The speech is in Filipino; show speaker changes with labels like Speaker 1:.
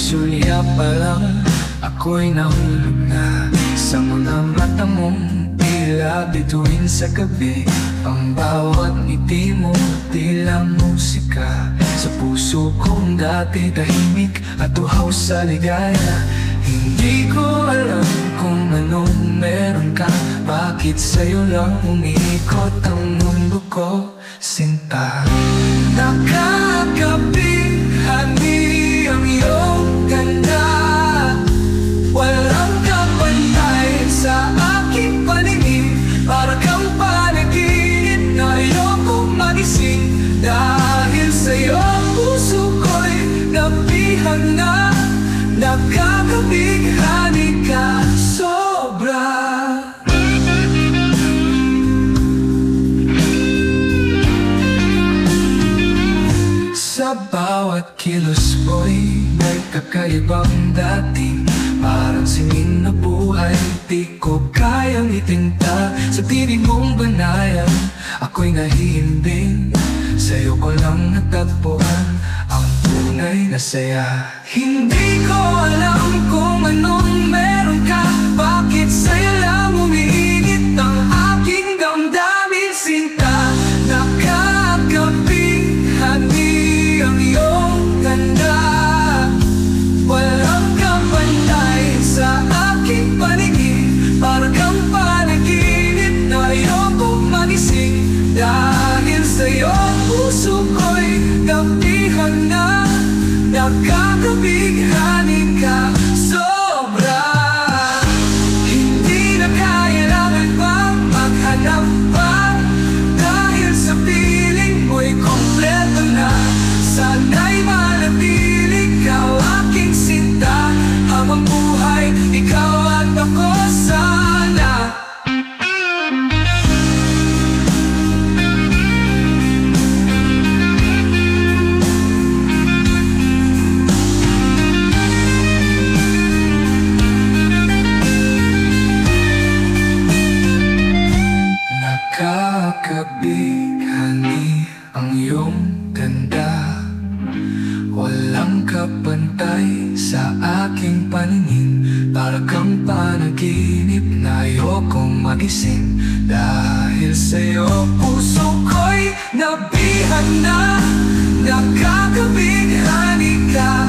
Speaker 1: Pagsulya pa lang, ako'y nahulog na sa mga mata mong tila bituin sa gabi. Ang bawat ngiti mo tila musika sa puso kong dati tahimik at uhaw sa ligaya. Hindi ko alam kung anong meron ka, bakit sa'yo lang umiikot ang mundo ko, sinta. Nakakabighani ang iyong ganda, walang kapantay sa aking paningin. Para kang panaginip na ayokong magising, dahil sa'yo ang puso ko'y nabihag na. Nakakabighani ka sobra. Sa bawat kilos mo'y may kakaibang dating, parang singin na buhay, di ko kayang itinta. Sa tinig mong banayan, ako'y nahihimbing, sa'yo ko lang natagpuan ang tunay na saya. Hindi ko alam kung anong meron ka, bakit sa'yo lang umiinit ang aking damdamin, sinta. Nakakabighani ang iyong ganda, walang kapantay sa aking paningin. Para kang panaginip na ayokong magising, dahil sa'yo ang puso ko'y nabihag na. Nakakabighani ka sobra. Hindi na kailangan pang maghanap pa, dahil sa piling mo'y kompleto na. Sana'y manatili ikaw aking sinta, habang buhay ikaw at ako sana. Nakakabighani ang iyong ganda, walang kapantay sa aking paningin. Para kang panaginip na ayokong magising, dahil sa'yo puso ko'y nabihag na. Nakakabighani ka